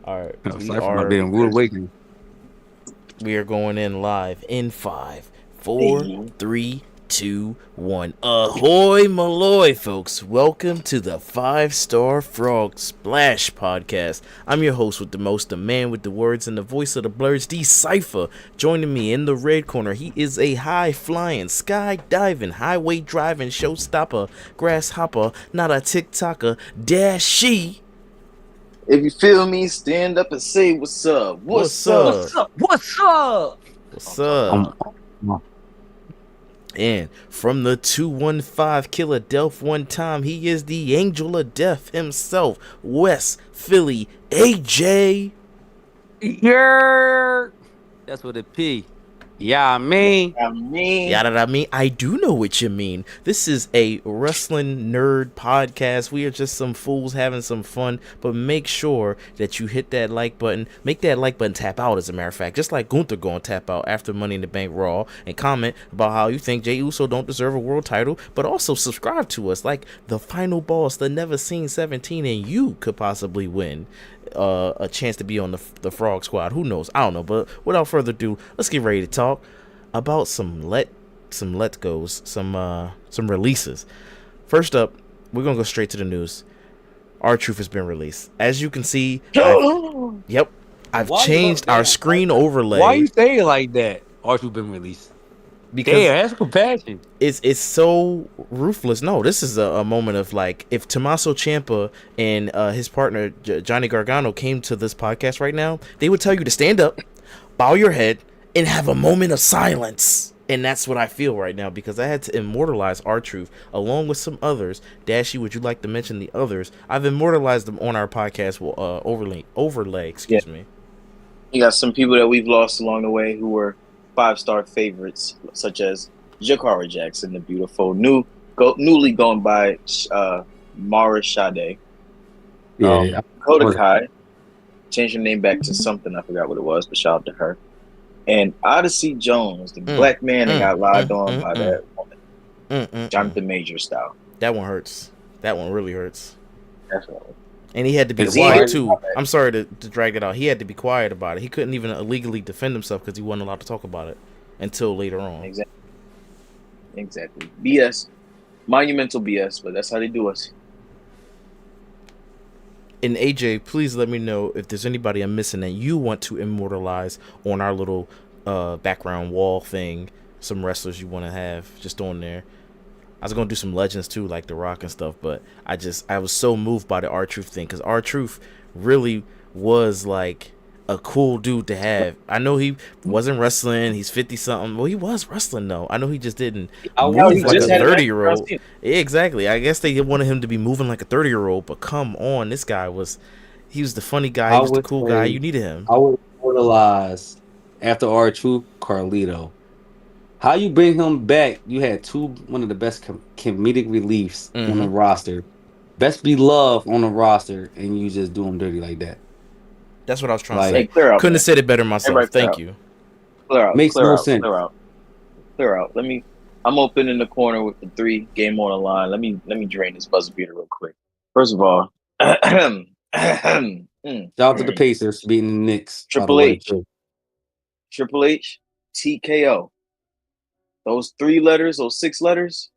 All right, Cypher might be in rude awakening. we are going in live in 5, 4, Hey. 3, 2, 1. Ahoy Maloy, folks. Welcome to the 5-Star Frog Splash Podcast. I'm your host with the most, the man with the words and the voice of the Blerds, D Cypher. Joining me in the red corner, he is a high-flying, sky-diving, highway-driving, showstopper, grasshopper, not a TikToker, Dashi. If you feel me, stand up and say what's up. What's up? What's up? What's up? What's up? Um, And from the 215 Killer Delph one time, he is the Angel of Death himself, West Philly AJ. yeah. That's what it be. Yeah, I mean. I do know what you mean. This is a wrestling nerd podcast. We are just some fools having some fun, but make sure that you hit that like button. Make that like button tap out, as a matter of fact, just like Gunther going to tap out after Money in the Bank Raw, and comment about how you think Jey Uso don't deserve a world title, but also subscribe to us like the final boss, the never seen 17, and you could possibly win a chance to be on the Frog Squad. Who knows? I don't know. But without further ado, let's get ready to talk about some let goes, some releases. First up, we're gonna go straight to the news. R-Truth has been released. As you can see, I've changed our screen overlay. Why you saying it like that? R-Truth been released. Because damn, that's compassion. It's so ruthless. No, this is a moment of like, if Tommaso Ciampa and his partner Johnny Gargano came to this podcast right now, they would tell you to stand up, bow your head, and have a moment of silence. And that's what I feel right now, because I had to immortalize R-Truth along with some others. Dashi, would you like to mention the others? I've immortalized them on our podcast overlay. Excuse me. You got some people that we've lost along the way who were 5-star favorites, such as Jakara Jackson, the beautiful, newly gone by Mara Sade. Yeah. Koda Kai, changed her name back to something, I forgot what it was, but shout out to her. And Odyssey Jones, the black man that got lied on by that woman, Jonathan Major style. That one hurts. That one really hurts. Definitely. And he had to be quiet too. I'm sorry to drag it out. He had to be quiet about it. He couldn't even illegally defend himself because he wasn't allowed to talk about it until later on. Exactly. BS. Monumental BS, but that's how they do us. And AJ, please let me know if there's anybody I'm missing that you want to immortalize on our little background wall thing. Some wrestlers you want to have just on there. I was gonna do some legends too, like The Rock and stuff, but I was so moved by the R-Truth thing, because R-Truth really was like a cool dude to have. I know he wasn't wrestling. He's 50 something. Well, he was wrestling though. I know he just didn't move like a 30-year-old. Exactly. I guess they wanted him to be moving like a 30-year-old, but come on, this guy was the funny guy. He was the cool guy. You needed him. I would immortalize after R-Truth, Carlito. How you bring him back? You had one of the best comedic reliefs on the roster, best beloved on the roster, and you just do him dirty like that. That's what I was trying to say. Hey, clear out, couldn't have said it better myself. Thank you. Clear out. Makes no sense. Clear out. I'm open in the corner with the 3 game on the line. Let me drain this buzzer beater real quick. First of all, shout out to the Pacers beating the Knicks. Triple H, TKO. Those 3 letters, those 6 letters,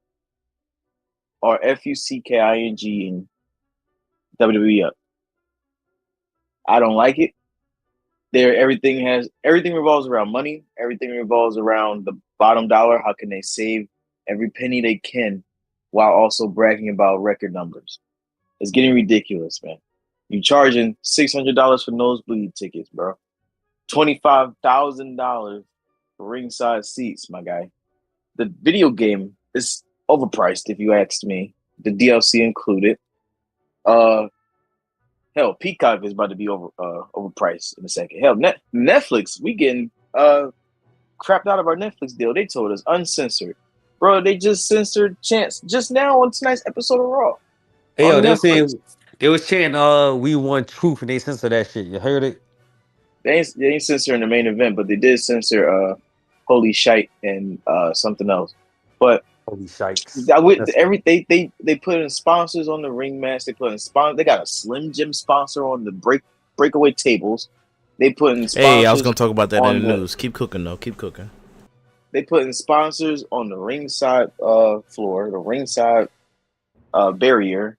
are FUCKING in WWE up. I don't like it. Everything revolves around money. Everything revolves around the bottom dollar. How can they save every penny they can while also bragging about record numbers? It's getting ridiculous, man. You charging $600 for nosebleed tickets, bro. $25,000 for ringside seats, my guy. The video game is overpriced, if you asked me. The DLC included. Hell, Peacock is about to be overpriced in a second. Hell, Netflix, we getting crapped out of our Netflix deal. They told us uncensored. Bro, they just censored Chance just now on tonight's episode of Raw. Hey, yo, they was chanting, we want truth, and they censored that shit. You heard it? They ain't censoring the main event, but they did censor Holy Shite and something else. But Holy Shite. They put in sponsors on the ring match. They got a Slim Jim sponsor on the break breakaway tables. They putting sponsors. Hey, I was gonna talk about that in the on news. Keep cooking though. Keep cooking. They putting sponsors on the ringside floor, the ringside barrier.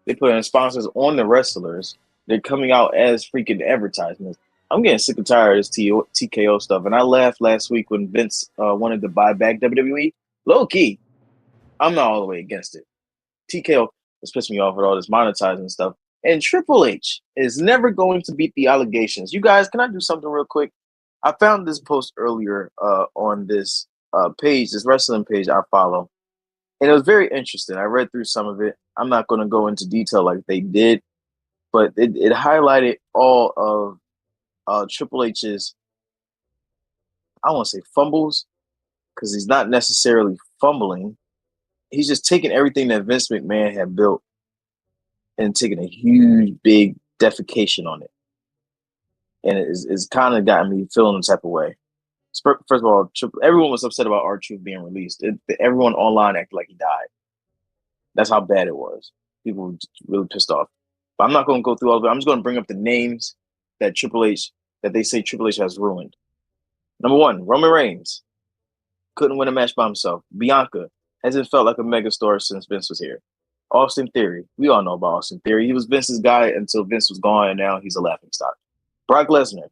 They putting sponsors on the wrestlers. They're coming out as freaking advertisements. I'm getting sick and tired of this TKO stuff. And I laughed last week when Vince wanted to buy back WWE. Low key, I'm not all the way against it. TKO was pissing me off with all this monetizing stuff. And Triple H is never going to beat the allegations. You guys, can I do something real quick? I found this post earlier on this page, this wrestling page I follow. And it was very interesting. I read through some of it. I'm not going to go into detail like they did, but it highlighted all of Triple H's, I want to say fumbles, because he's not necessarily fumbling. He's just taking everything that Vince McMahon had built and taking a huge, big defecation on it. And it's kind of gotten me feeling the type of way. First of all, everyone was upset about R-Truth being released. Everyone online acted like he died. That's how bad it was. People were really pissed off. But I'm not going to go through all of it. I'm just going to bring up the names that they say Triple H has ruined. Number 1, Roman Reigns. Couldn't win a match by himself. Bianca hasn't felt like a megastar since Vince was here. Austin Theory. We all know about Austin Theory. He was Vince's guy until Vince was gone, and now he's a laughingstock. Brock Lesnar.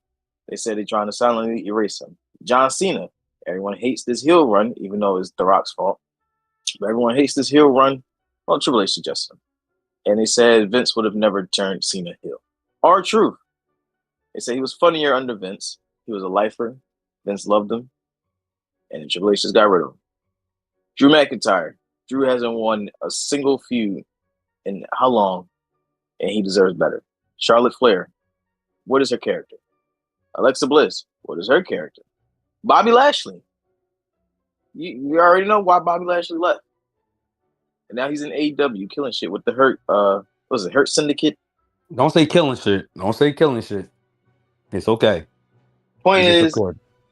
They said they're trying to silently erase him. John Cena. Everyone hates this heel run, even though it's The Rock's fault. But everyone hates this heel run. Well, Triple H suggested him. And they said Vince would have never turned Cena heel. R-Truth. They said he was funnier under Vince. He was a lifer. Vince loved him. And Triple H just got rid of him. Drew McIntyre. Drew hasn't won a single feud in how long? And he deserves better. Charlotte Flair. What is her character? Alexa Bliss. What is her character? Bobby Lashley. You already know why Bobby Lashley left. And now he's in AEW killing shit with the Hurt. Was it Hurt Syndicate? Don't say killing shit. Don't say killing shit. It's okay. Point is,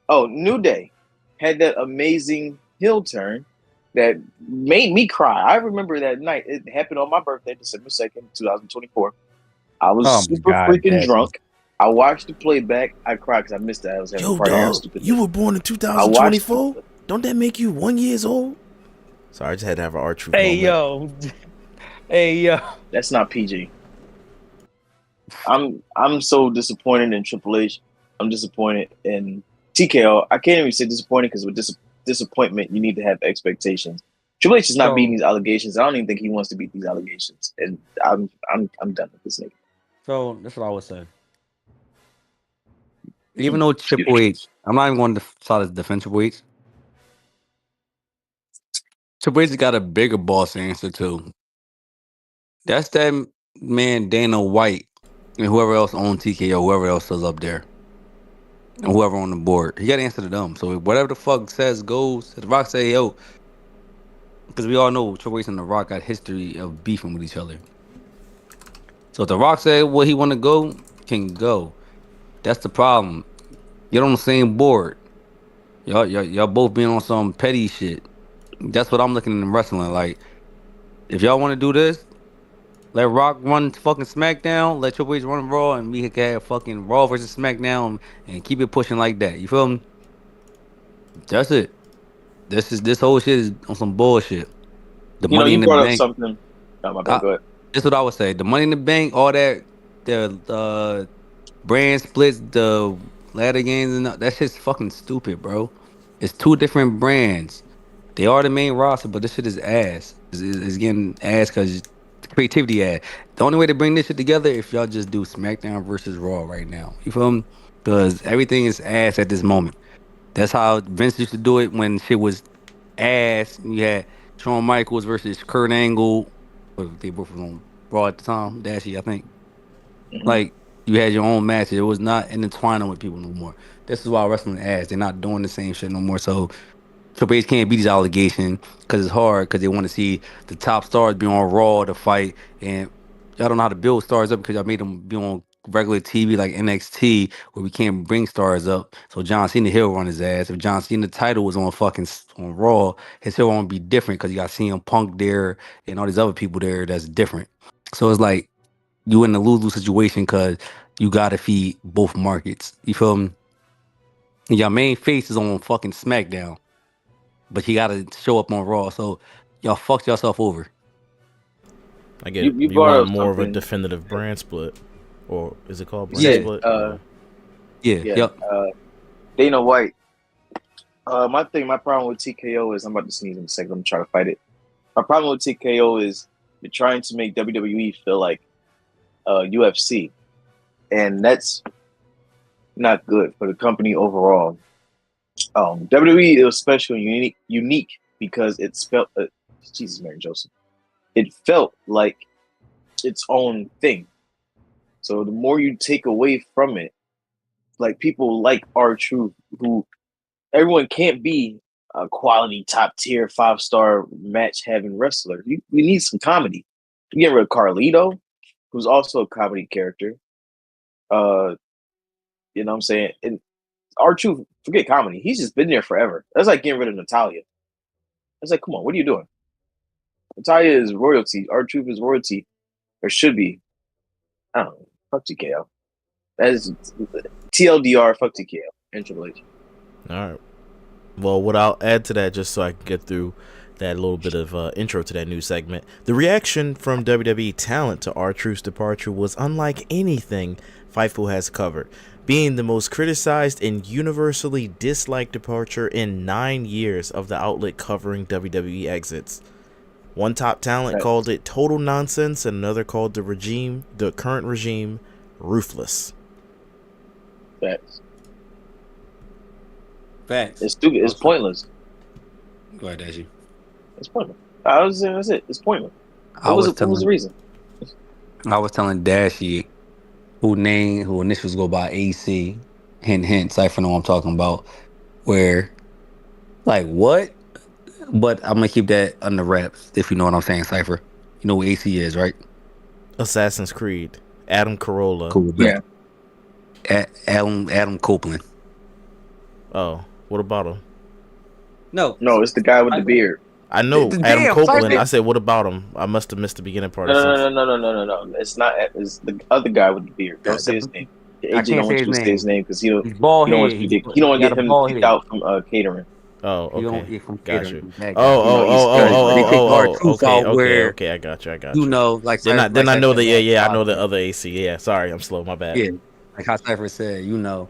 New Day had that amazing heel turn that made me cry. I remember that night. It happened on my birthday, December 2nd, 2024. I was super freaking drunk. I watched the playback. I cried because I missed that. I was having a party. Stupid. You were born in 2024? Don't that make you 1 year old? Sorry, I just had to have an R-Truth moment. Hey, yo. That's not PG. I'm so disappointed in Triple H. I'm disappointed in TKO. I can't even say disappointed because with disappointment, you need to have expectations. Triple H is not beating these allegations. I don't even think he wants to beat these allegations. And I'm done with this nigga. So that's what I would say. Even though Triple H, I'm not even going to try to defend Triple H. Triple H got a bigger boss answer to. That's that man Dana White and whoever else owns TKO, whoever else is up there, and whoever on the board. He got to answer to them. So whatever the fuck says goes. If The Rock say, yo, because we all know Triple H and The Rock got history of beefing with each other. So if The Rock said where he want to go, can go. That's the problem. You're on the same board. Y'all both being on some petty shit. That's what I'm looking in wrestling. Like, if y'all want to do this, let Rock run fucking SmackDown, let Triple H run Raw, and we can have fucking Raw versus SmackDown and keep it pushing like that. You feel me? That's it. This whole shit is on some bullshit. The money in the bank. Something. Oh, my bad, go ahead. That's what I would say. The money in the bank, all that, the brand splits, the ladder games, and that shit's fucking stupid, bro. It's two different brands. They are the main roster, but this shit is ass. It's getting ass because creativity ass. The only way to bring this shit together if y'all just do SmackDown versus Raw right now. You feel me? Because everything is ass at this moment. That's how Vince used to do it when shit was ass. You had Shawn Michaels versus Kurt Angle. They both were on Raw at the time. Dashi, I think. Mm-hmm. Like, you had your own matches. It was not intertwining with people no more. This is why wrestling ass. They're not doing the same shit no more. So Triple H can't beat these allegations because it's hard because they want to see the top stars be on Raw to fight. And y'all don't know how to build stars up because y'all made them be on regular TV like NXT where we can't bring stars up. So John Cena heel run his ass. If John Cena title was on Raw, his heel run would be different because you got CM Punk there and all these other people there that's different. So it's like you in the lose-lose situation because you gotta feed both markets. You feel me? Your main face is on fucking SmackDown, but you gotta show up on Raw. So y'all fucked yourself over. I get it. You You brought want up more of a something. definitive brand split, or is it called brand Yeah, split? Yep. Dana White. My problem with TKO is I'm about to sneeze in a second. I'm trying to fight it. My problem with TKO is they're trying to make WWE feel like UFC, and that's not good for the company overall. WWE is special and unique because it felt Jesus, Mary Joseph. It felt like its own thing. So the more you take away from it, like people like R-Truth, who everyone can't be a quality top tier 5-star match having wrestler. We need some comedy. We get rid of Carlito, who's also a comedy character. You know what I'm saying? And R-Truth, forget comedy. He's just been there forever. That's like getting rid of Natalia. It's like, come on, what are you doing? Natalia is royalty. R-Truth is royalty, or should be. I don't know. Fuck TKO. That is TLDR. Fuck TKO and Triple H. All right. Well, what I'll add to that, just so I can get through that little bit of intro to that new segment, the reaction from WWE talent to R-Truth's departure was unlike anything Fightful has covered, being the most criticized and universally disliked departure in 9 years of the outlet covering WWE exits. One top talent called it total nonsense, and another called the current regime, ruthless. Facts. Facts. It's stupid. It's pointless. Go ahead, Dashi. It's pointless. I was saying that's it. It's pointless. What was the reason? I was telling Dashi, who initials go by AC, hint, Cypher know what I'm talking about, where, like, what? But I'm going to keep that under wraps, if you know what I'm saying, Cypher. You know who AC is, right? Assassin's Creed. Adam Carolla. Cool. Yeah. Adam Copeland. Oh, what about him? No, it's the guy with the beard. I know Damn, Adam Copeland. Cypher. I said, what about him? I must have missed the beginning part. No. It's not. It's the other guy with the beard. Don't say his name. AJ don't want you to say his name because he don't want to get him kicked out from catering. Oh, okay. Got you. Okay. Okay. I got you. You know, like then I know the I know the other AC. Yeah, sorry, I'm slow. My bad. Yeah, like how Cypher said, you know,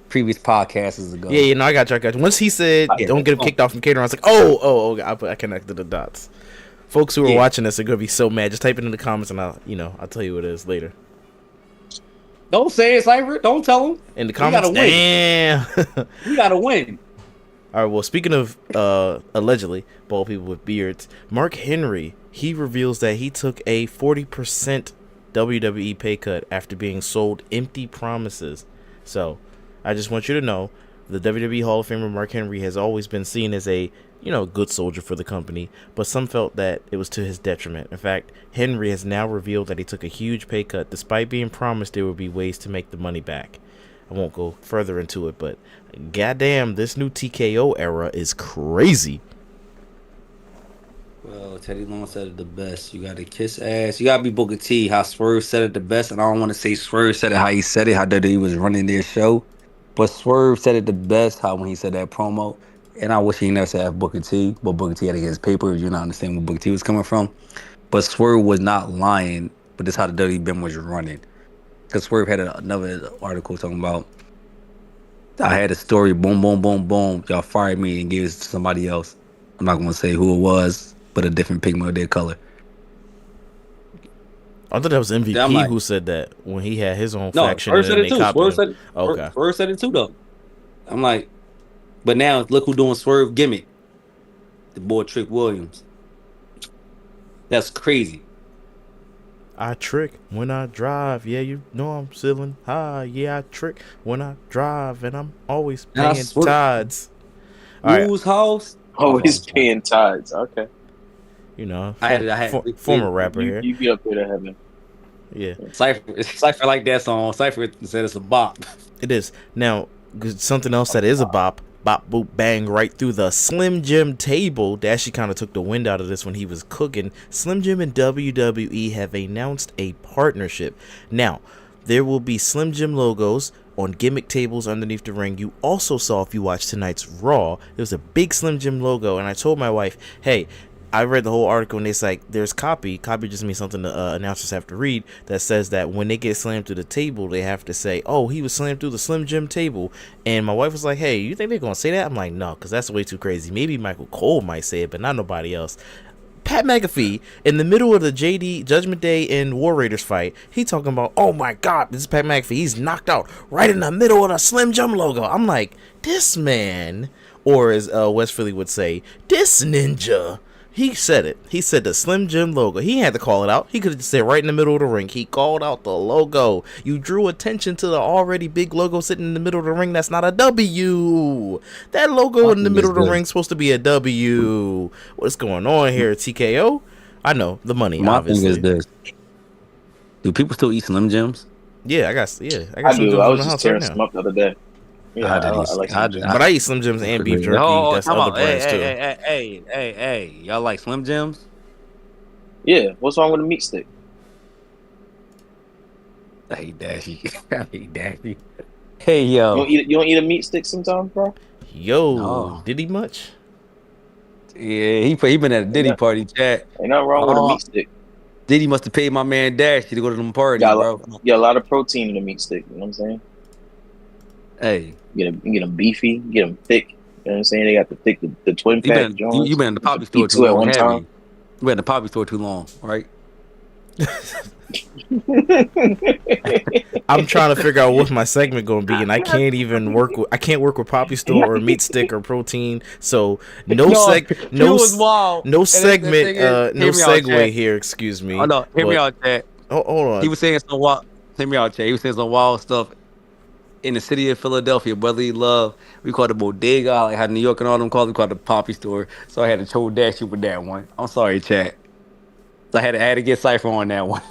previous podcasts ago. Yeah, I got you. Once he said, "Don't get him kicked off from catering," I was like, "Oh." I connected the dots. Folks who are watching this are gonna be so mad. Just type it in the comments, and I'll tell you what it is later. Don't say it, Cypher. Don't tell him. In the comments, damn. We gotta win. All right, well, speaking of allegedly bald people with beards, Mark Henry, he reveals that he took a 40% WWE pay cut after being sold empty promises. So, I just want you to know, the WWE Hall of Famer Mark Henry has always been seen as a, good soldier for the company, but some felt that it was to his detriment. In fact, Henry has now revealed that he took a huge pay cut despite being promised there would be ways to make the money back. I won't go further into it, but goddamn, this new TKO era is crazy. Well, Teddy Long said it the best. You gotta kiss ass. You gotta be Booker T. How Swerve said it the best, and I don't want to say Swerve said it how he said it, how he was running their show, but Swerve said it the best. How when he said that promo, and I wish he never said Booker T. But Booker T had to get his paper. You're not understanding where Booker T was coming from, but Swerve was not lying. But this is how the WWE Ben was running. Because Swerve had another article talking about, I had a story, boom, boom, boom, boom. Y'all fired me and gave it to somebody else. I'm not going to say who it was, but a different pigment of their color. I thought that was MVP who said that when he had his own faction. Swerve said it too. Okay. Swerve said it too, though. I'm like, but now look who doing Swerve gimmick. The boy Trick Williams. That's crazy. I trick when I drive. Yeah, I'm ceiling high. Yeah, I trick when I drive, and I'm always paying tides. Whose house? Always paying tides. Okay. I had former rapper here. You get up there to heaven. Yeah. Cypher like that song. Cypher said it's a bop. It is. Now, something else that is a bop. Bop, boop, bang, right through the Slim Jim table. Dashi kind of took the wind out of this when he was cooking. Slim Jim and WWE have announced a partnership. Now, there will be Slim Jim logos on gimmick tables underneath the ring. You also saw, if you watched tonight's Raw, there was a big Slim Jim logo, and I told my wife, hey, I read the whole article, and it's like, there's copy just means something the announcers have to read, that says that when they get slammed through the table, they have to say, oh, he was slammed through the Slim Jim table. And my wife was like, hey, you think they're gonna say that? I'm like, no, because that's way too crazy. Maybe Michael Cole might say it, but not nobody else. Pat McAfee, in the middle of the JD Judgment Day and War Raiders fight, he talking about, oh my God, this is Pat McAfee. He's knocked out right in the middle of the Slim Jim logo. I'm like, this man, or as West Philly would say, this ninja. He said it. He said the Slim Jim logo. He had to call it out. He could have just said right in the middle of the ring. He called out the logo. You drew attention to the already big logo sitting in the middle of the ring. That's not a W. That logo in the middle of the ring is supposed to be a W. What's going on here, TKO? I know, the money, My obviously. thing is this. Do people still eat Slim Jims? Yeah, I got Slim do. Jims I in was the just house tearing right some now. up the other day. Yeah, I like Slim Jims. But I eat Slim Jims and beef jerky. That's other brands too. Hey, y'all like Slim Jims? Yeah, what's wrong with a meat stick? I hate Dashi. Hey, yo. You don't eat a meat stick sometimes, bro? Yo, No. did he much? Yeah, he been at a Diddy party, chat. Ain't nothing wrong with a meat stick. Diddy must have paid my man Dashi to go to them parties, bro. Yeah, a lot of protein in a meat stick. You know what I'm saying? Hey. You get them beefy, get them thick. You know what I'm saying? They got the thick, the twin pack joints. You been in the poppy store too long, haven't you? You been in the poppy store too long, right? I'm trying to figure out what my segment gonna be, and I can't even work with Poppy Store or Meat Stick or Protein. So no segment, no segue here. Excuse me. Oh no, hear me out, Chad. Oh, hold on. He was saying some wild. Hear me out, Chad. He was saying some wild stuff in the city of Philadelphia. Brotherly love. We called it bodega, like how New York and all them called it. We called it the Poppy Store. So I had to troll Dash you with that one. I'm sorry, Chad. So I had to get Cypher on that one.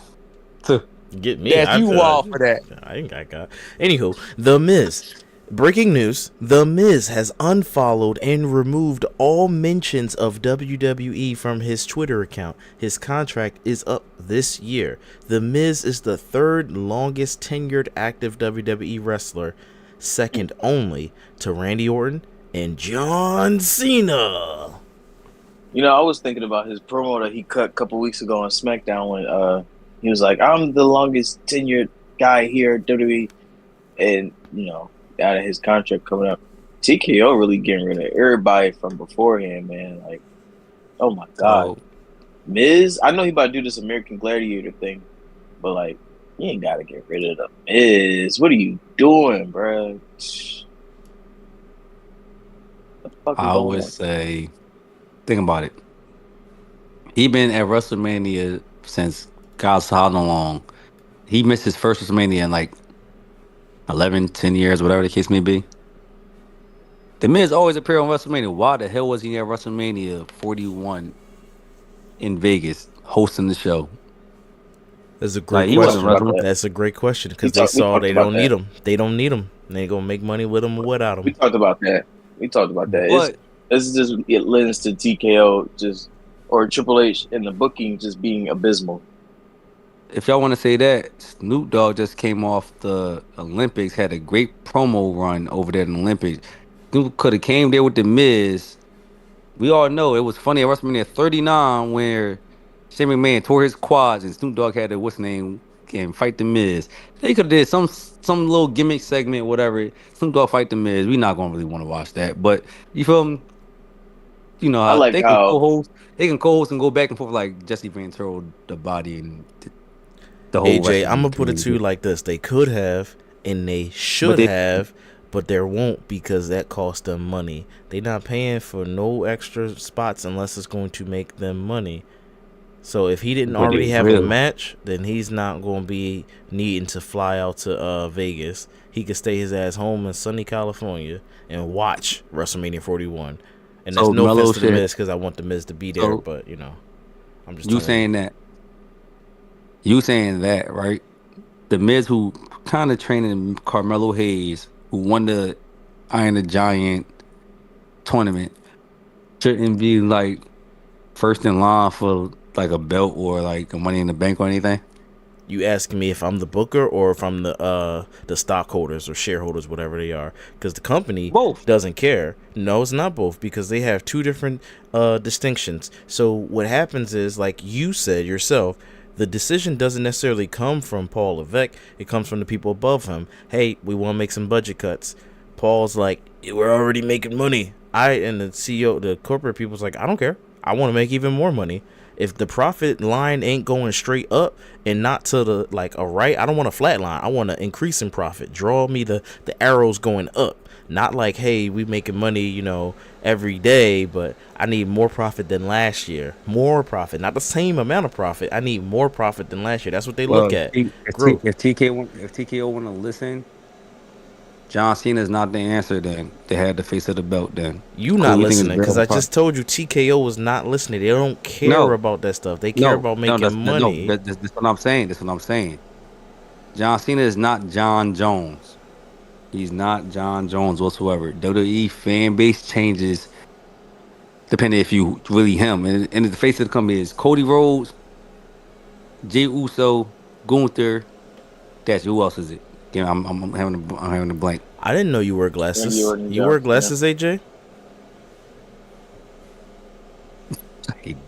To get me, Dash, you wild for that. I ain't got. Anywho, The Miz. Breaking news: The Miz has unfollowed and removed all mentions of WWE from his Twitter account. His contract is up this year. The Miz is the third longest tenured active WWE wrestler, second only to Randy Orton and John Cena. You know, I was thinking about his promo that he cut a couple weeks ago on SmackDown when he was like, "I'm the longest tenured guy here at WWE," and you know, out of his contract coming up, TKO really getting rid of everybody from beforehand, man. Like, oh my God, Miz. I know he about to do this American Gladiator thing, but like, you ain't got to get rid of the Miz. What are you doing, bro? I would say, think about it. He been at WrestleMania since God's how long. He missed his first WrestleMania in like 11, 10 years, whatever the case may be. The Miz always appear on WrestleMania. Why the hell was he at WrestleMania 41 in Vegas hosting the show? That's a great question. That's a great question because they saw they don't need him. They don't need him. They gonna make money with him or without him. We talked about that. This just it lends to TKO or Triple H and the booking just being abysmal. If y'all want to say that, Snoop Dogg just came off the Olympics, had a great promo run over there in the Olympics. Snoop could have came there with the Miz. We all know it was funny at WrestleMania 39 where Shane McMahon tore his quads and Snoop Dogg had to and fight the Miz. They could have did some little gimmick segment, whatever. Snoop Dogg fight the Miz. We not gonna really want to watch that, but you feel me? You know how they can co-host. They can co-host and go back and forth like Jesse Ventura, the body and the whole. AJ, I'm gonna put it to you like this: they could have and they should have, but there won't because that costs them money. They're not paying for no extra spots unless it's going to make them money. So if he didn't already have a match, then he's not going to be needing to fly out to Vegas. He could stay his ass home in sunny California and watch WrestleMania 41. And there's no offense to the Miz because I want the Miz to be there, but you know, I'm just. You saying that, right? The Miz, who kind of trained Carmelo Hayes, who won the Iron the Giant tournament, shouldn't be like first in line for like a belt or like a Money in the Bank or anything. You asking me if I'm the booker or if I'm the stockholders or shareholders, whatever they are, because the company Both. doesn't care. No, it's not both, because they have two different distinctions. So what happens is, like you said yourself, the decision doesn't necessarily come from Paul Levesque. It comes from the people above him. Hey, we want to make some budget cuts. Paul's like, we're already making money. And the CEO, the corporate people's like, I don't care. I want to make even more money. If the profit line ain't going straight up and not to the like a right, I don't want a flat line. I want to increase in profit. Draw me the arrows going up. Not like, hey, we making money, you know, every day, but I need more profit than last year. More profit, not the same amount of profit. I need more profit than last year. That's what they look at. If TKO want to listen, John Cena is not the answer. Then they had the face of the belt. Then you not listening, because I just told you TKO was not listening. They don't care about that stuff. They care about making money. That's what I'm saying. That's what I'm saying. John Cena is not John Jones. He's not John Jones whatsoever. WWE fan base changes depending if you really him. And the face of the company is Cody Rhodes, Jey Uso, Gunther. Who else is it? Yeah, I'm having a blank. I didn't know you wear glasses. You wear glasses, AJ?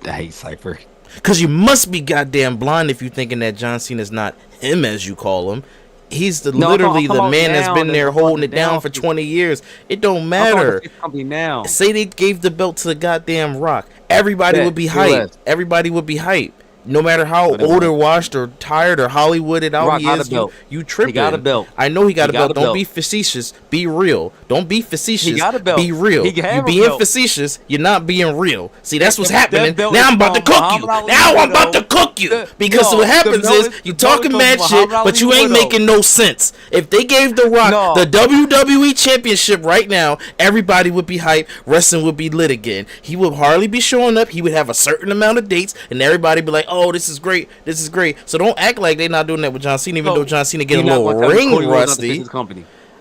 I hate Cypher. Because you must be goddamn blind if you thinking that John Cena's not him, as you call him. He's literally the man that's been there holding it down for 20 years. It don't matter. Now. Say they gave the belt to the goddamn Rock. Everybody would be hyped. Everybody would be hyped. No matter how old or washed or tired or Hollywooded out he is, you tripping. He got a belt. I know he got a belt. Don't be facetious. Be real. Don't be facetious. He got a belt. Be real. You being facetious, you're not being real. See, that's what's happening. Now I'm about to cook you. Now I'm about to cook you. Because what happens is you talking mad shit, but you ain't making no sense. If they gave The Rock the WWE Championship right now, everybody would be hyped. Wrestling would be lit again. He would hardly be showing up. He would have a certain amount of dates, and everybody be like, oh, this is great. This is great. So don't act like they're not doing that with John Cena, even though John Cena getting a little ring rusty.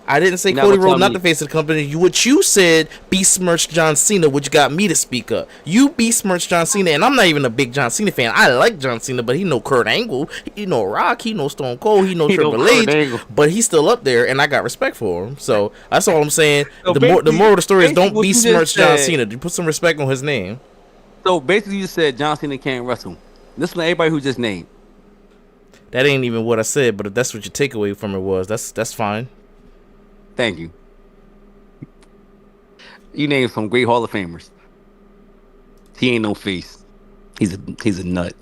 I didn't say Cody Rhodes not the face of the company. What you said besmirched John Cena, which got me to speak up. You besmirched John Cena, and I'm not even a big John Cena fan. I like John Cena, but he know Kurt Angle, he know Rock, he know Stone Cold, he know Triple H, but he's still up there, and I got respect for him. So that's all I'm saying. The moral of the story is don't besmirch John Cena. You put some respect on his name. So basically, you said John Cena can't wrestle. Listen to everybody who just named. That ain't even what I said, but if that's what your takeaway from it was, that's fine. Thank you. You named some great Hall of Famers. He ain't no face. He's a nut.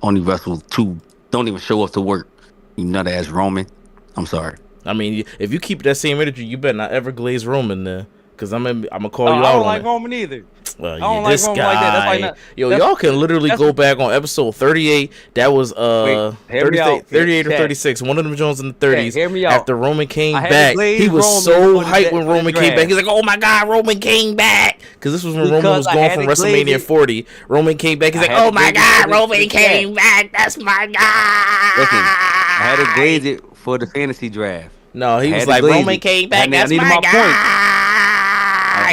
Only wrestles two. Don't even show up to work. You nut ass Roman. I'm sorry. I mean, if you keep that same energy, you better not ever glaze Roman there. Because I'm gonna call you out on it. I don't like Roman either. Well, yeah, this guy. Like that. Y'all can literally go back on episode 38. That was 38 or 36. One of them Jones in the 30s. Hear me out. After Roman came back, he was so hyped when Roman came back. He's like, "Oh my God, Roman came back!" Because this was when Roman was going from WrestleMania 40. Roman came back. He's like, "Oh my God, Roman came back! That's my guy!" Listen, I had to glaze it for the fantasy draft. No, he was like, "Roman came back. That's my guy."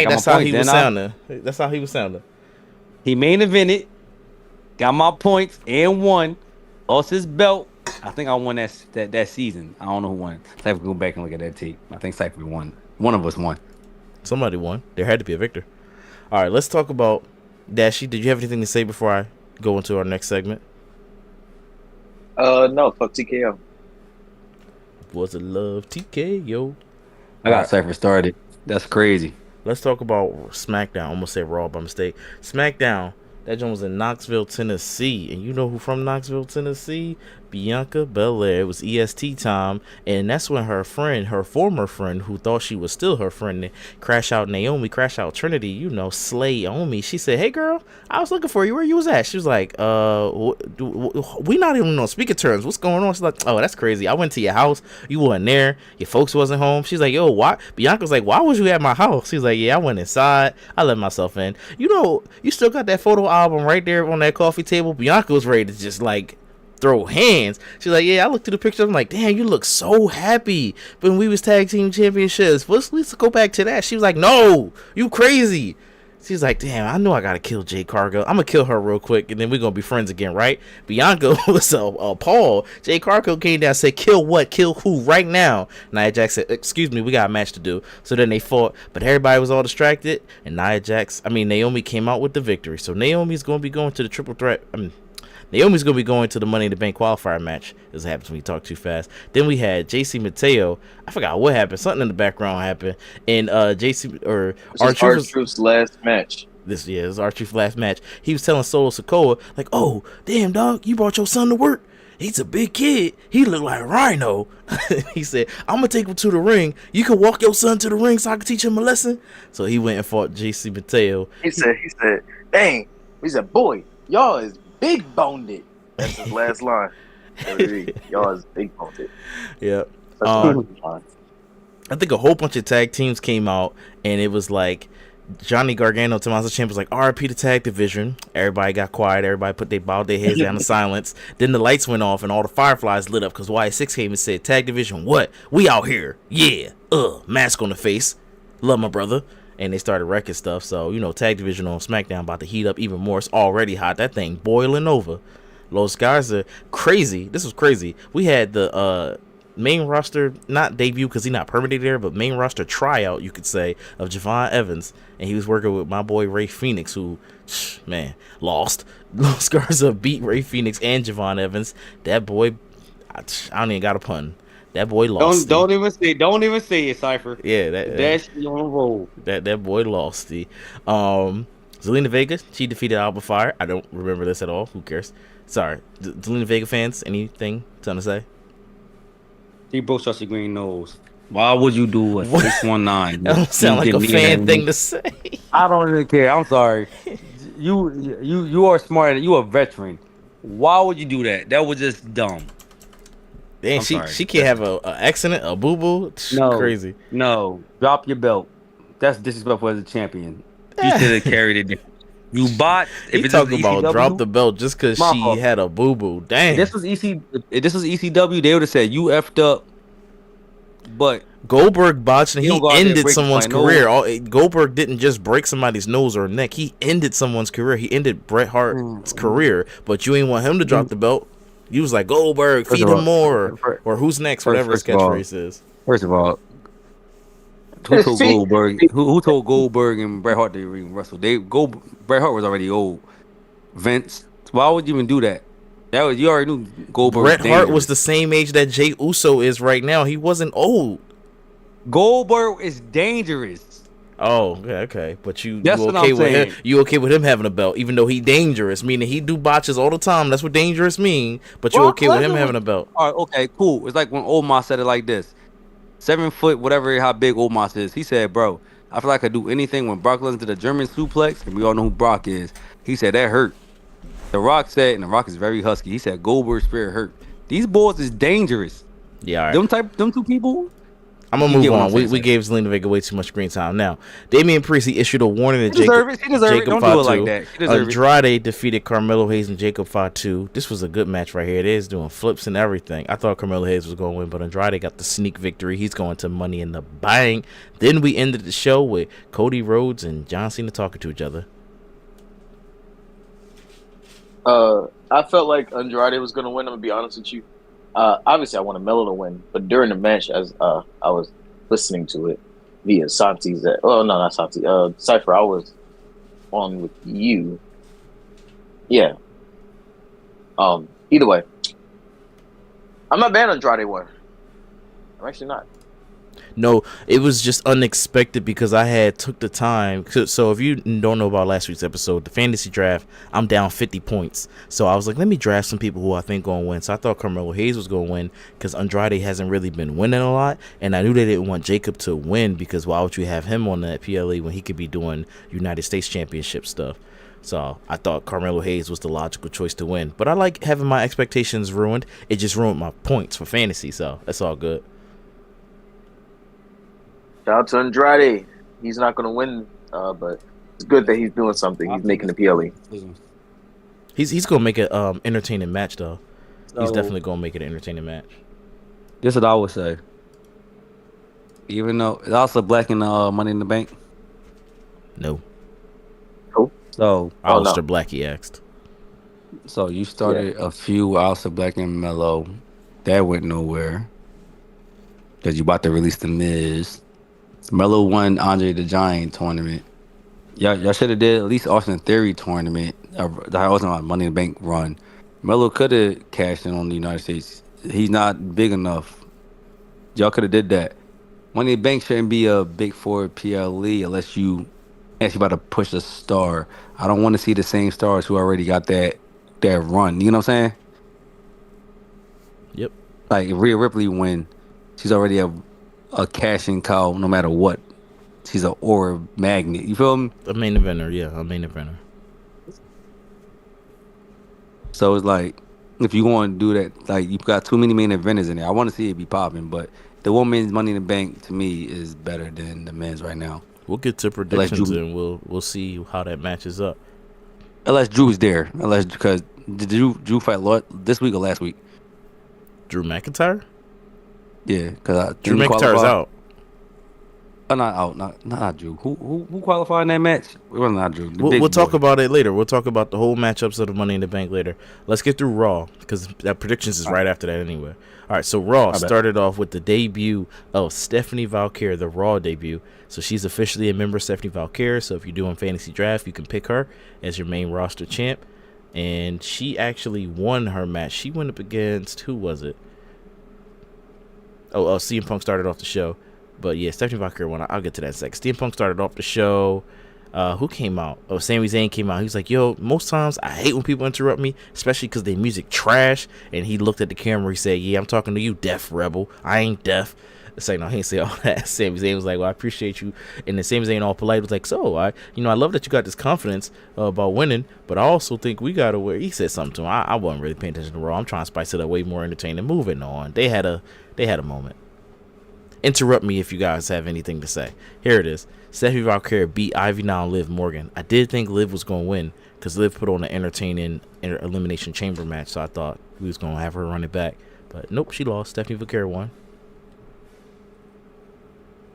That's how he was sounding. That's how he was sounding. He main evented, got my points, and won. Lost his belt. I think I won that season. I don't know who won. Cypher go back and look at that tape. I think Cypher won. One of us won. Somebody won. There had to be a victor. All right, let's talk about Dashi. Did you have anything to say before I go into our next segment? No. Fuck TKO. Was it love TKO? I got Cypher started. That's crazy. Let's talk about SmackDown. I almost said Raw by mistake. SmackDown. That joint was in Knoxville, Tennessee. And you know who from Knoxville, Tennessee? Bianca Belair. It was EST time. And that's when her former friend, who thought she was still her friend, Crash Out Naomi, Crash Out Trinity, you know, slay on me. She said, "Hey, girl, I was looking for you. Where you was at?" She was like, we not even on speaking terms. What's going on? She's like, "Oh, that's crazy. I went to your house. You wasn't there. Your folks wasn't home." She's like, "Yo, why?" Bianca's like, "Why was you at my house?" She's like, "Yeah, I went inside. I let myself in. You know, you still got that photo album right there on that coffee table." Bianca was ready to just like throw hands. She's like, "Yeah, I looked through the picture. I'm like, damn, you look so happy when we was tag team championships. Let's go back to that." She was like, "No, you crazy." She's like, damn, I know I gotta kill Jade Cargill. I'm gonna kill her real quick, and then we're gonna be friends again, right? Bianca was appalled. Jade Cargill came down and said, kill what? Kill who? Right now. Nia Jax said, excuse me, we got a match to do. So then they fought, but everybody was all distracted, and Naomi came out with the victory. So Naomi's gonna be going to the triple threat. Naomi's going to be going to the Money in the Bank qualifier match. This happens when you talk too fast. Then we had JC Mateo. I forgot what happened. Something in the background happened. And R-Truth's last match. This is R-Truth's last match. He was telling Solo Sikoa, like, oh, damn, dog, you brought your son to work. He's a big kid. He look like Rhino. He said, I'm going to take him to the ring. You can walk your son to the ring so I can teach him a lesson. So he went and fought JC Mateo. He said, dang. He said, boy, y'all is big boned it. That's his last line. Y'all is big boned it. Yeah. I think a whole bunch of tag teams came out, and it was like Johnny Gargano, Tommaso Ciampa was like, RIP the tag division. Everybody got quiet. Everybody bowed their heads down in silence. Then the lights went off, and all the fireflies lit up because YS6 came and said, tag division, what? We out here. Yeah. Mask on the face. Love my brother. And they started wrecking stuff. So, tag division on SmackDown about to heat up even more. It's already hot. That thing boiling over. Los guys are crazy. This was crazy. We had the main roster, not debut because he's not permitted there, but main roster tryout, you could say, of Javon Evans. And he was working with my boy Ray Phoenix, who, man, lost. Los Garza beat Ray Phoenix and Javon Evans. That boy, I don't even got a pun. That boy lost. Don't even say it, Cypher. Yeah, that's on the roll. That boy lost. Zelina Vega, she defeated Alba Fire. I don't remember this at all. Who cares? Sorry, Zelina Vega fans. Anything to say? He broke Chelsea Green nose. Why would you do a 619? That don't sound like a fan thing to say. I don't even care. I'm sorry. You are smart. You are a veteran. Why would you do that? That was just dumb. Dang, she can't have a accident, a boo boo. No, crazy. No, drop your belt. That's disrespectful as a champion. You should have carried it. You bought. If you talking about ECW, drop the belt just because she had a boo boo. Dang. This was ECW. They would have said you effed up. But Goldberg botched and he ended someone's career. Goldberg didn't just break somebody's nose or neck. He ended someone's career. He ended Bret Hart's career. But you ain't want him to drop the belt. You was like, Goldberg, feed him more. Or who's next, whatever his catchphrase is. First of all, who told Goldberg? Who told Goldberg and Bret Hart they were even wrestle? Bret Hart was already old. Vince, why would you even do that? You already knew Goldberg. Bret Hart was the same age that Jey Uso is right now. He wasn't old. Goldberg is dangerous. Oh, okay. But you okay with him? You okay with him having a belt, even though he dangerous? Meaning he do botches all the time. That's what dangerous mean. But you okay with him having a belt? All right, okay, cool. It's like when Omar said it like this: 7 foot, whatever, how big Omar is. He said, "Bro, I feel like I could do anything." When Brock Lesnar did a German suplex, and we all know who Brock is. He said that hurt. The Rock said, and The Rock is very husky. He said Goldberg's spirit hurt. These boys is dangerous. Yeah, all right. Them two people. I'm gonna move on. We gave Zelina Vega way too much screen time. Now, Damian Priest issued a warning to Jacob. He deserves it. Don't do it like that. Andrade defeated Carmelo Hayes and Jacob Fatu. This was a good match right here. It is doing flips and everything. I thought Carmelo Hayes was going to win, but Andrade got the sneak victory. He's going to Money in the Bank. Then we ended the show with Cody Rhodes and John Cena talking to each other. I felt like Andrade was going to win. I'm going to be honest with you. Obviously, I wanted Melo to win, but during the match, as I was listening to it via Santi's, not Santi, Cypher, I was on with you. Yeah. Either way, I'm not bad on Andrade won. I'm actually not. No, it was just unexpected because I took the time. So if you don't know about last week's episode, the fantasy draft, I'm down 50 points. So I was like, let me draft some people who I think going to win. So I thought Carmelo Hayes was going to win because Andrade hasn't really been winning a lot. And I knew they didn't want Jacob to win because why would you have him on that PLE when he could be doing United States Championship stuff? So I thought Carmelo Hayes was the logical choice to win. But I like having my expectations ruined. It just ruined my points for fantasy. So that's all good. Shout out to Andrade. He's not going to win, but it's good that he's doing something. He's making the PLE. He's going to make an entertaining match, though. He's definitely going to make it an entertaining match. This is what I would say. Even though it's also black in Money in the Bank. No. So Aleister Black, he asked. So you started a feud with Aleister Black and Melo. That went nowhere. Because you about to release The Miz. Melo won Andre the Giant tournament. Y'all should have did at least Austin Theory tournament. That wasn't a Money in the Bank run. Melo could have cashed in on the United States. He's not big enough. Y'all could have did that. Money in the Bank shouldn't be a big four PLE unless you actually about to push a star. I don't want to see the same stars who already got that run. You know what I'm saying? Yep. Like if Rhea Ripley win, she's already a cashing cow no matter what. She's an aura magnet. You feel me? A main eventer, yeah, a main eventer. So it's like, if you want to do that, like you've got too many main eventers in there. I want to see it be popping, but the women's Money in the Bank to me is better than the men's right now. We'll get to predictions and we'll see how that matches up. Unless Drew's there, because did Drew fight this week or last week? Drew McIntyre? Yeah, because Drew McIntyre's out. Not out, not Drew. Who qualified in that match? It wasn't not Drew. We'll talk about it later. We'll talk about the whole matchups of the Money in the Bank later. Let's get through Raw because that predictions is right after that anyway. All right, so Raw started off with the debut of Stephanie Valkyrie, the Raw debut. So she's officially a member of Stephanie Valkyrie. So if you're doing fantasy draft, you can pick her as your main roster champ. And she actually won her match. She went up against, who was it? CM Punk started off the show. But yeah, Stephanie Valkyrie won. I'll get to that in a second. CM Punk started off the show. Who came out? Sami Zayn came out. He was like, yo, most times I hate when people interrupt me, especially because their music trash. And he looked at the camera. He said, yeah, I'm talking to you, deaf rebel. I ain't deaf. It's like, no, he didn't say all that. Sami Zayn was like, well, I appreciate you. And then Sami Zayn all polite was like, so, I love that you got this confidence about winning, but I also think we got to wear. He said something to him. I wasn't really paying attention to Raw. I'm trying to spice it up way more entertaining. Moving on. They had a moment. Interrupt me if you guys have anything to say. Here it is. Stephanie Valkyrie beat Ivy Now and Liv Morgan. I did think Liv was going to win because Liv put on an entertaining Elimination Chamber match, so I thought we was going to have her run it back. But nope, she lost. Stephanie Valkyrie won.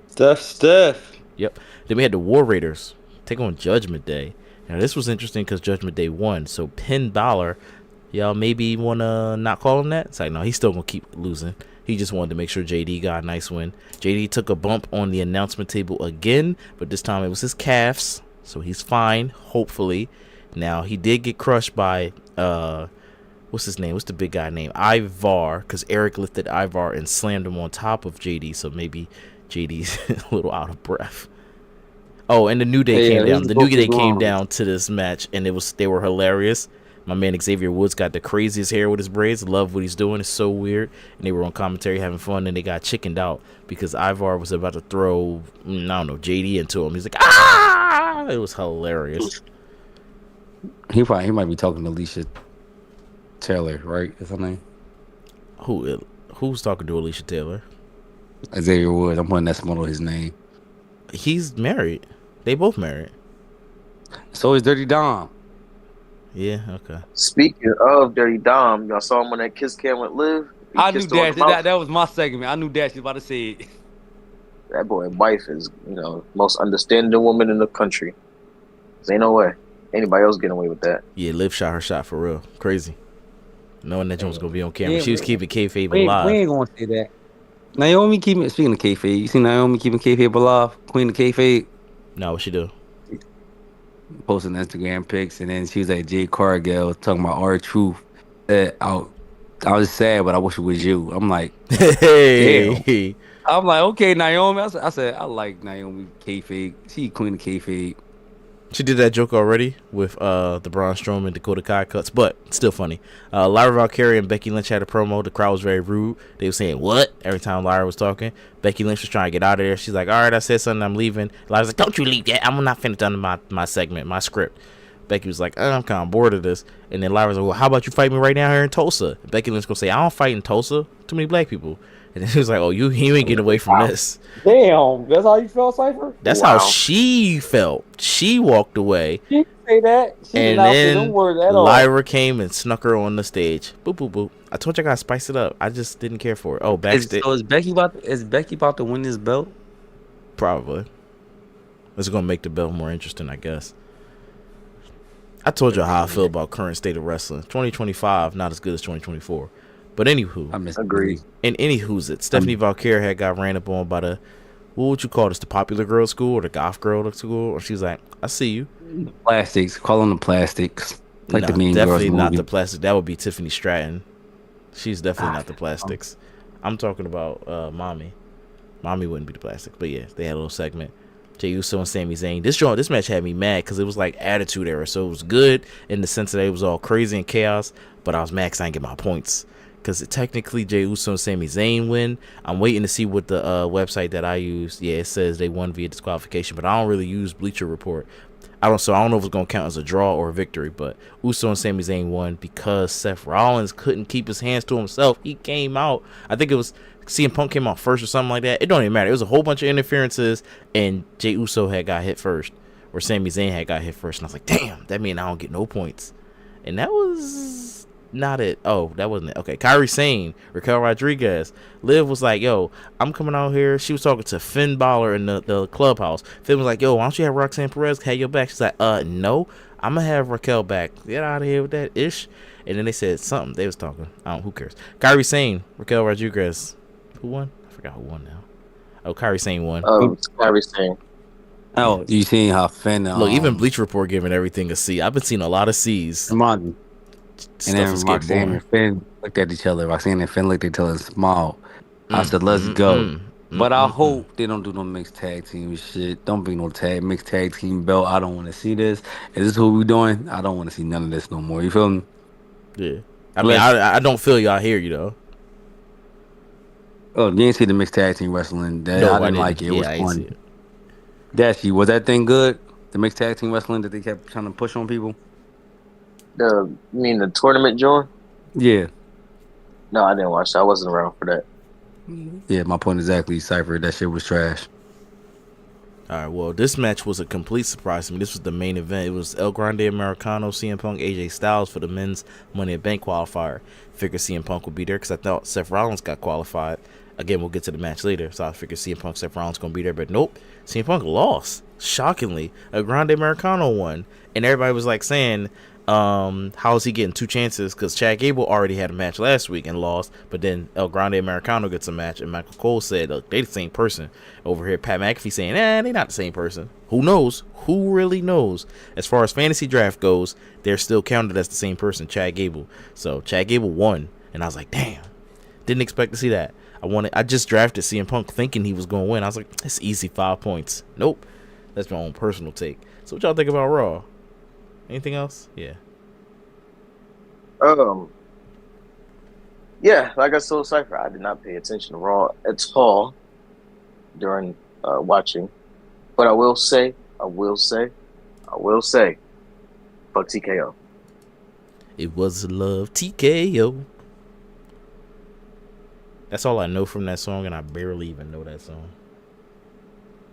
Steph. Yep. Then we had the War Raiders take on Judgment Day. Now this was interesting because Judgment Day won. So Penn Balor, y'all maybe want to not call him that? It's like, no, he's still going to keep losing. He just wanted to make sure JD got a nice win. JD took a bump on the announcement table again, but this time it was his calves, so he's fine, hopefully. Now, he did get crushed by, what's his name? What's the big guy name? Ivar, because Eric lifted Ivar and slammed him on top of JD, so maybe JD's a little out of breath. Oh, and the New Day came down. The New Day came down to this match, and they were hilarious. My man Xavier Woods got the craziest hair with his braids. Love what he's doing. It's so weird. And they were on commentary having fun, and they got chickened out because Ivar was about to throw, JD into him. He's like, ah! It was hilarious. He might be talking to Alicia Taylor, right? Is her name? Who's talking to Alicia Taylor? Xavier Woods. I'm putting that small on his name. He's married. They both married. So is Dirty Dom. Yeah, okay. Speaking of Dirty Dom, y'all saw him on that kiss cam with Liv? I knew that was my segment. I knew Dash was about to say it. That boy wife is, most understanding woman in the country. There ain't no way anybody else getting away with that. Yeah, Liv shot her shot for real. Crazy. Knowing that Jones was gonna be on camera. She was keeping kayfabe alive. We ain't gonna say that. Naomi speaking of kayfabe, you see Naomi keeping kayfabe alive? Queen of kayfabe? No, what she do? Posting Instagram pics, and then she was at Jay Cargill talking about R-Truth. I was sad, but I wish it was you. I'm like, hey. Damn. I'm like, okay, Naomi. I said, I like Naomi kayfabe. She queen of kayfabe. She did that joke already with the Braun Strowman Dakota Kai cuts, but still funny. Lyra Valkyrie and Becky Lynch had a promo. The crowd was very rude. They were saying, what? Every time Lyra was talking. Becky Lynch was trying to get out of there. She's like, all right, I said something, I'm leaving. Lyra's like, don't you leave yet. I'm not finished on my segment, my script. Becky was like, I'm kind of bored of this. And then Lyra's like, well, how about you fight me right now here in Tulsa? And Becky Lynch gonna say, I don't fight in Tulsa. Too many black people. And then he was like, oh, you ain't getting away from this. Damn, that's how you felt, Cypher? That's how she felt. She walked away. She didn't say that. She and then Lyra came and snuck her on the stage. Boop, boop, boop. I told you I gotta spice it up. I just didn't care for it. Oh, backstage. Is Becky about to win this belt? Probably. It's gonna make the belt more interesting, I guess. I told you how I feel about current state of wrestling. 2025, not as good as 2024. But anywho, Agreed. And anywho's it? Stephanie Valkyrie had got ran up on by the, what would you call this? The popular girl school or the goth girl school? Or she's like, I see you. Plastics. Call them the plastics. Like no, the Mean definitely Girls not movie. the plastic. That would be Tiffany Stratton. She's definitely not the plastics. I'm talking about Mommy. Mommy wouldn't be the plastic. But yeah, they had a little segment. Jey Uso and Sami Zayn. This match had me mad because it was like Attitude Era. So it was good in the sense that it was all crazy and chaos. But I was mad because I didn't get my points. Because technically Jey Uso and Sami Zayn win. I'm waiting to see what the website that I use. Yeah, it says they won via disqualification. But I don't really use Bleacher Report. I don't know if it's going to count as a draw or a victory. But Uso and Sami Zayn won because Seth Rollins couldn't keep his hands to himself. He came out. I think it was CM Punk came out first or something like that. It don't even matter. It was a whole bunch of interferences. And Jey Uso had got hit first. Or Sami Zayn had got hit first. And I was like, damn, that means I don't get no points. And that was not it. Oh, that wasn't it. Okay, Kairi Sane, Raquel Rodriguez. Liv was like, yo, I'm coming out here. She was talking to Finn Balor in the clubhouse. Finn was like, yo, why don't you have Roxanne Perez have your back? She's like, no, I'm gonna have Raquel back. Get out of here with that ish. And then they said something. They was talking. Who cares? Kairi Sane, Raquel Rodriguez. Who won? I forgot who won now. Oh, Kairi Sane won. Kairi Sane. Oh, you seen how Finn? Look, even Bleach Report giving everything a C. I've been seeing a lot of C's. And then is Roxanne and Finn looked at each other. Roxanne and Finn looked at each other and smiled. I said, let's go. But I hope they don't do no mixed tag team shit. Don't bring no mixed tag team belt. I don't want to see this. Is this what we doing? I don't want to see none of this no more. You feel me? Yeah. I mean, I don't feel y'all hear you, though. Oh, you didn't see the mixed tag team wrestling. I didn't like it. It was fun. Dashi, was that thing good? The mixed tag team wrestling that they kept trying to push on people? You mean the tournament, John? Yeah. No, I didn't watch that. I wasn't around for that. Yeah, my point exactly, Cypher. That shit was trash. All right, well, this match was a complete surprise to me. This was the main event. It was El Grande Americano, CM Punk, AJ Styles for the men's Money in the Bank qualifier. Figured CM Punk would be there because I thought Seth Rollins got qualified. Again, we'll get to the match later, so I figured CM Punk, Seth Rollins going to be there. But nope, CM Punk lost. Shockingly, El Grande Americano won. And everybody was like saying, how is he getting two chances? Because Chad Gable already had a match last week and lost, but then El Grande Americano gets a match, and Michael Cole said, look, they the same person. Over here, Pat McAfee saying, they not the same person. Who knows? Who really knows? As far as fantasy draft goes, they're still counted as the same person, Chad Gable. So Chad Gable won, and I was like, damn, didn't expect to see that. I just drafted CM Punk thinking he was going to win. I was like, it's easy, 5 points. Nope. That's my own personal take. So what y'all think about Raw? Anything else? Yeah. Yeah, like I told Cypher, I did not pay attention to Raw at all during watching. But I will say, fuck TKO. It was love, TKO. That's all I know from that song, and I barely even know that song.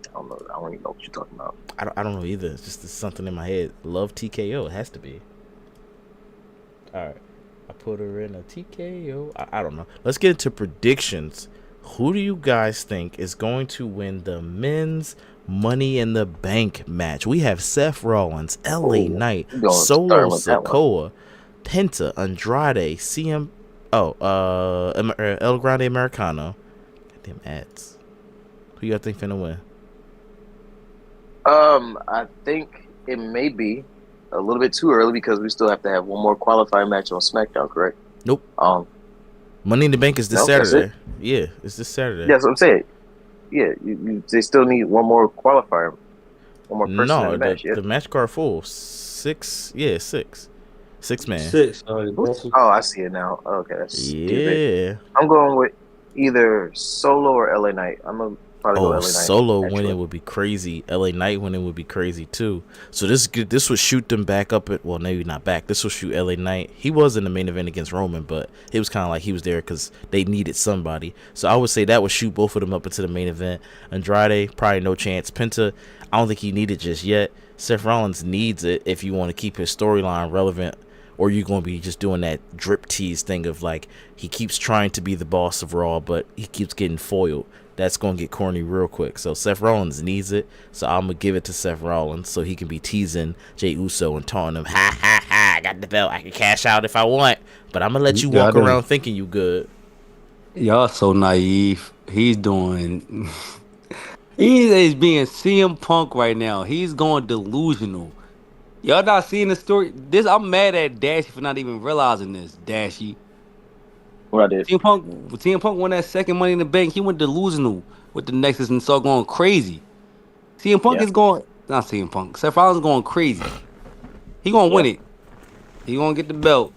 I don't know. I don't even know what you're talking about. I don't know either. It's just something in my head. Love TKO. It has to be. All right. I put her in a TKO. I don't know. Let's get into predictions. Who do you guys think is going to win the men's Money in the Bank match? We have Seth Rollins, LA Knight, Solo Sikoa, Penta, Andrade, El Grande Americano. Goddamn ads. Who y'all think finna win? I think it may be a little bit too early because we still have to have one more qualifying match on SmackDown, correct? Nope. Money in the Bank is this Saturday. Yeah, it's this Saturday. Yeah, that's what I'm saying. Yeah, they still need one more qualifier, one more person in the match. The match card full. 6 man. 6. Oh, I see it now. Okay, that's stupid. I'm going with either Solo or LA Knight. I'm gonna probably go LA Knight. Solo winning would be crazy. LA Knight winning would be crazy too. So this would shoot them back up at, well, maybe not back. This will shoot LA Knight. He was in the main event against Roman, but it was kind of like he was there because they needed somebody. So I would say that would shoot both of them up into the main event. Andrade, probably no chance. Penta, I don't think he needs it just yet. Seth Rollins needs it if you want to keep his storyline relevant, or you're going to be just doing that drip tease thing of like he keeps trying to be the boss of Raw, but he keeps getting foiled. that's going to get corny real quick. So Seth Rollins needs it. So I'm going to give it to Seth Rollins so he can be teasing Jey Uso and taunting him. Ha, ha, ha. I got the belt. I can cash out if I want. But I'm going to let you walk around thinking you good. Y'all so naive. He's doing... He is being CM Punk right now. He's going delusional. Y'all not seeing the story? I'm mad at Dashi for not even realizing this. Dashi. What I did? CM Punk won that second Money in the Bank. He went delusional with the Nexus and started going crazy. CM Punk is going... Not CM Punk. Seth Rollins is going crazy. He going to win it. He going to get the belt.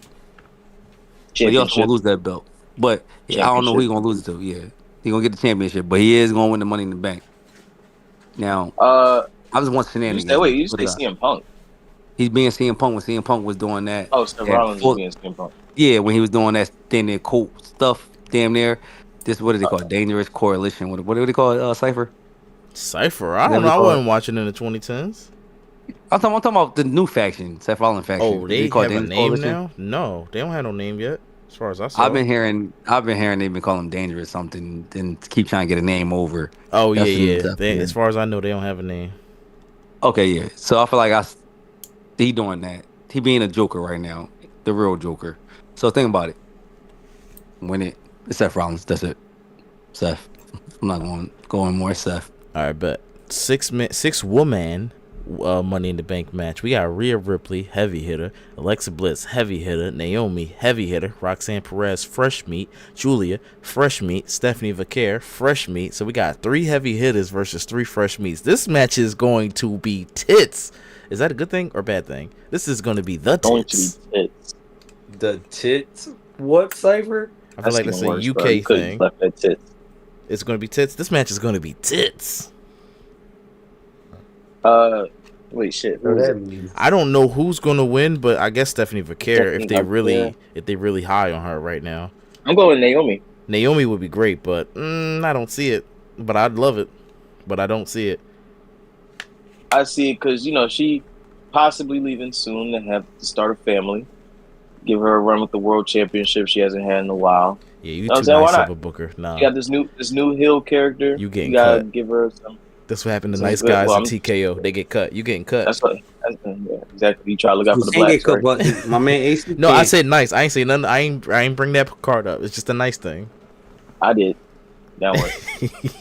But he also going to lose that belt. But I don't know who he's going to lose it to. Yeah. He going to get the championship. But he is going to win the Money in the Bank. Now, I just want shenanigans. You say CM Punk. He's being CM Punk when CM Punk was doing that. Oh, Seth Rollins was being CM Punk. Yeah, when he was doing that thing there, cool stuff, damn near. What do they call it? Dangerous Coalition. What do they call it? Cypher? Cypher? I don't know. I wasn't watching in the 2010s. I'm talking about the new faction, Seth Rollins faction. Oh, they have a name now? No, they don't have no name yet. As far as I saw, I've been hearing they've been calling him Dangerous something, and keep trying to get a name over. Oh yeah. As far as I know, they don't have a name. Okay, yeah. So I feel like he doing that. He being a Joker right now, the real Joker. So think about it. Win it. It's Seth Rollins. That's it. Seth. I'm not going more Seth. All right, but 6-woman Money in the Bank match. We got Rhea Ripley, heavy hitter, Alexa Bliss, heavy hitter, Naomi, heavy hitter, Roxanne Perez, fresh meat, Giulia, fresh meat, Stephanie Vaquer, fresh meat. So we got 3 heavy hitters versus 3 fresh meats. This match is going to be tits. Is that a good thing or bad thing? This is going to be the tits. The tits? What, Cypher? I feel like that's a UK thing. It's going to be tits. This match is going to be tits. Wait, shit. I don't know who's gonna win, but I guess Stephanie Vaquer if they really high on her right now. I'm going with Naomi. Naomi would be great, but I don't see it. But I'd love it, but I don't see it. I see it because she possibly leaving soon to have to start a family. Give her a run with the world championship she hasn't had in a while. Yeah, you too nice of a booker. Nah, you got this new heel character. You getting gotta cut. give her some. That's what happened to nice guys in TKO. They get cut. You getting cut. That's exactly. You try to look out for the blacks. Right? My man AC. No, I said nice. I ain't say nothing. I ain't bring that card up. It's just a nice thing. I did. That one.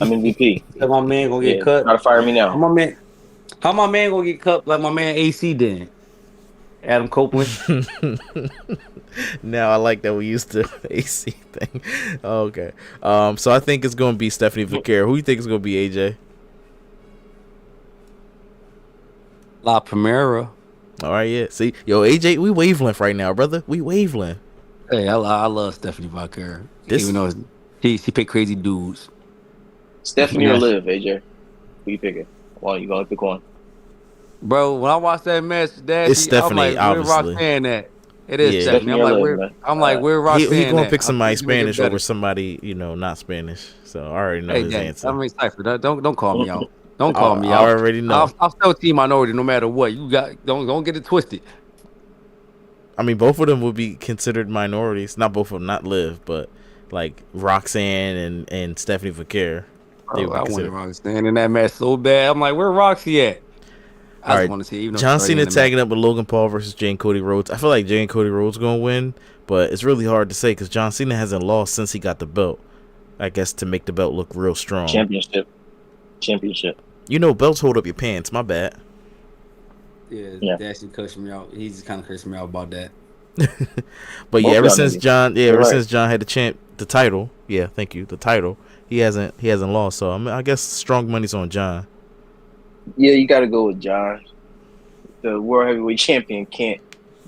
I'm MVP. So my man gonna get cut. Try to fire me now. How my man gonna get cut like my man AC did? Adam Copeland. Now I like that we used the AC thing. Okay. So I think it's gonna be Stephanie Vaquer. Who you think is gonna be AJ? La Primera. All right, yeah. See, AJ, we wavelength right now, brother. We wavelength. Hey, I love Stephanie Vaquer. Even though she pick crazy dudes. Stephanie or Liv, AJ? Who you picking? Well, you gonna pick one? Bro, when I watched that match, it's Stephanie. I'm like, obviously, where Roxanne at? It is Stephanie. I'm like, where Roxanne? He gonna pick somebody Spanish over somebody not Spanish. So I already know his answer. I mean, Cypher, don't call me out. Don't call me out. I already know. I'll still team minority no matter what. You don't get it twisted. I mean, both of them would be considered minorities. Not both of them, not Liv, but like Roxanne and Stephanie Vaquer. I wanted Roxanne in that match so bad. I'm like, where Roxy at? I just want to see. John Cena tagging up with Logan Paul versus Jey and Cody Rhodes. I feel like Jey and Cody Rhodes gonna win, but it's really hard to say because John Cena hasn't lost since he got the belt. I guess to make the belt look real strong. Championship. Belts hold up your pants. My bad. Yeah. Dashi cursed me out. He's kind of cursed me out about that. But yeah, ever since John had the title. Yeah, thank you. The title. He hasn't lost. So I guess strong money's on John. Yeah, you got to go with John. The World Heavyweight Champion can't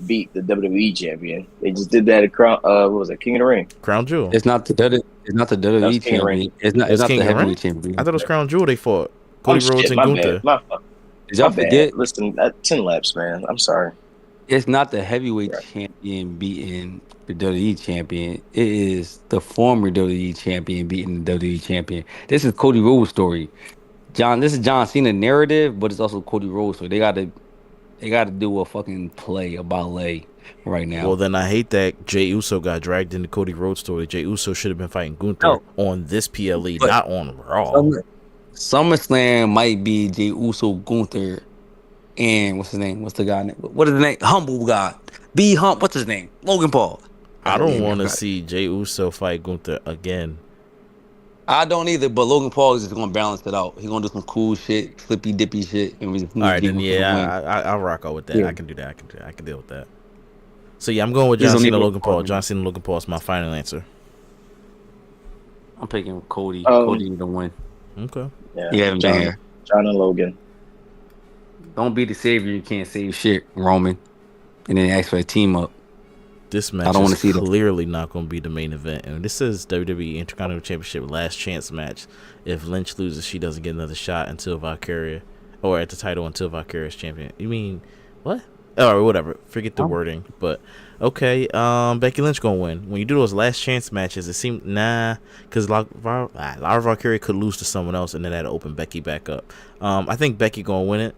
beat the WWE Champion. They just did that at Crown. What was it? King of the Ring. Crown Jewel. It's not the WWE Champion. It's not the Heavyweight Champion. I thought it was Crown Jewel. They fought Cody Rhodes and Gunther. Did y'all forget? Listen, 10 laps, man. I'm sorry. It's not the Heavyweight Champion beating the WWE Champion. It is the former WWE Champion beating the WWE Champion. This is Cody Rhodes' story. This is John Cena narrative, but it's also Cody Rhodes story. They got to do a fucking play, a ballet. right now. Well, then I hate that Jey Uso got dragged into Cody Rhodes' story. Jey Uso should have been fighting Gunther on this PLE, not on Raw. SummerSlam might be Jey Uso, Gunther, and what's his name? What's the guy name? What is the name? Humble guy. What's his name? Logan Paul. I don't want to see Jey Uso fight Gunther again. I don't either, but Logan Paul is just going to balance it out. He's going to do some cool shit, flippy dippy shit. And we just all right, then I'll rock out with that. Yeah. I can do that. I can deal with that. So yeah, I'm going with John Cena, Logan Paul. John Cena, Logan Paul is my final answer. I'm picking Cody. Cody to win. Okay. Yeah, he haven't been here. John and Logan. Don't be the savior. You can't save shit, Roman. And then ask for a team up. This match is clearly not going to be the main event. And this is WWE Intercontinental Championship last chance match. If Lynch loses, she doesn't get another shot until Valkyria, or at the title until Valkyria is champion. You mean what? Or whatever. Forget the wording. But okay, Becky Lynch gonna win. When you do those last chance matches, it seems because Lara Valkyria could lose to someone else, and then that'll open Becky back up. I think Becky gonna win it.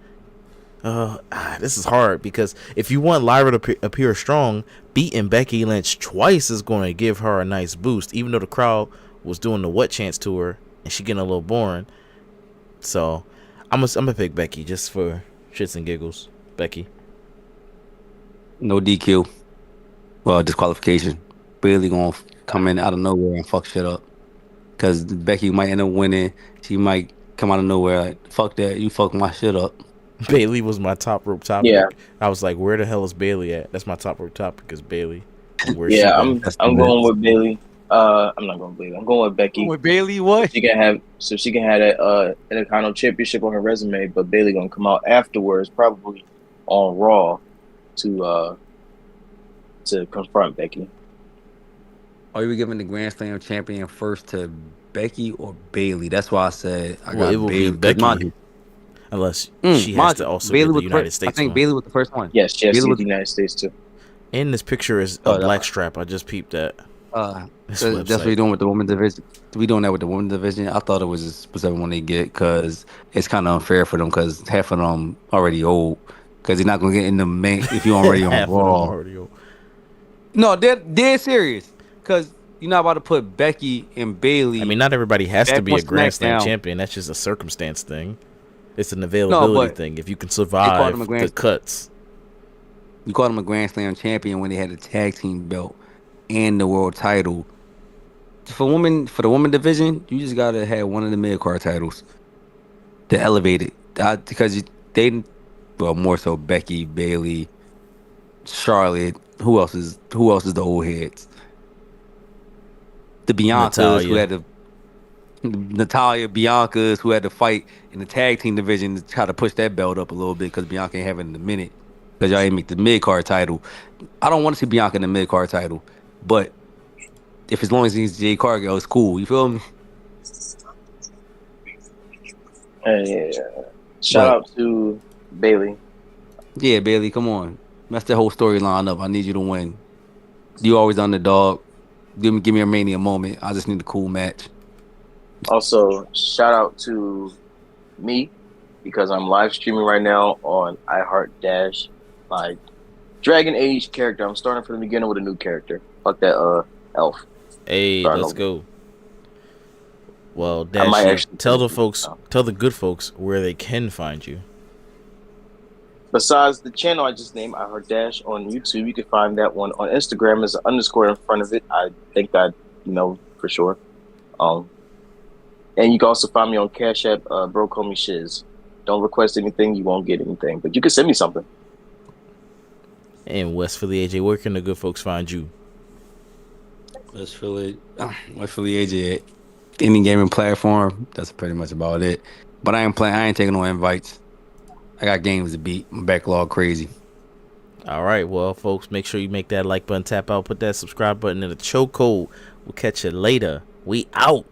This is hard because if you want Lyra to appear strong, beating Becky Lynch twice is going to give her a nice boost, even though the crowd was doing the what chance to her and she getting a little boring. So I'm gonna pick Becky just for shits and giggles. Becky. No DQ. Well, disqualification. Bailey gonna come in out of nowhere and fuck shit up. Because Becky might end up winning. She might come out of nowhere like, fuck that, you fucked my shit up. Bailey was my top rope topic. Yeah. I was like, where the hell is Bailey at? That's my top rope topic is Bailey. I'm going with Bailey. I'm not going with Bailey. I'm going with Becky. With Bailey, what? She can have that Intercontinental Championship on her resume, but Bailey gonna come out afterwards, probably on Raw, to confront Becky. Are you giving the Grand Slam champion first to Becky or Bailey? That's why I said I got Bailey. Becky. Unless she has to also be the United States. I think Bailey was the first one. Yes, she has to be the United States too. And this picture is a black strap. I just peeped that. That's what you're doing with the women's division. We doing that with the women's division. I thought it was just whichever one they get because it's kind of unfair for them because half of them already old. Because you're not gonna get in the main if you already on Raw. No, they're dead serious. Because you're not about to put Becky and Bailey. I mean, not everybody has to be a Grand Slam champion. That's just a circumstance thing. It's an availability thing. If you can survive the cuts. You called him a Grand Slam champion when they had the tag team belt and the world title. For the women division, you just gotta have one of the mid card titles to elevate it. Because more so Becky, Bailey, Charlotte. Who else is the old heads? The Biancas who had Natalia, Biancas who had to fight in the tag team division to try to push that belt up a little bit because Bianca ain't having it in a minute because y'all ain't make the mid card title. I don't want to see Bianca in the mid card title, but if as long as he's Jay Cargill, it's cool. You feel me? Shout out to Bailey. Yeah, Bailey, come on. Mess that whole storyline up. I need you to win. You always underdog. Give me a Mania moment. I just need a cool match. Also, shout out to me because I'm live streaming right now on iHeartRadio. My Dragon Age character. I'm starting from the beginning with a new character. Fuck that elf. Hey, let's go. Well, Dash, tell the good folks where they can find you. Besides the channel I just named, iHeartRadio on YouTube, you can find that one on Instagram. There's an underscore in front of it. I think I know for sure. And you can also find me on Cash App, Bro Call Me Shiz. Don't request anything, you won't get anything, but you can send me something. And West Philly AJ, where can the good folks find you? West Philly AJ at any gaming platform. That's pretty much about it. But I ain't taking no invites. I got games to beat. My backlog crazy. All right, well, folks, make sure you make that like button, tap out, put that subscribe button in the chokehold. We'll catch you later. We out.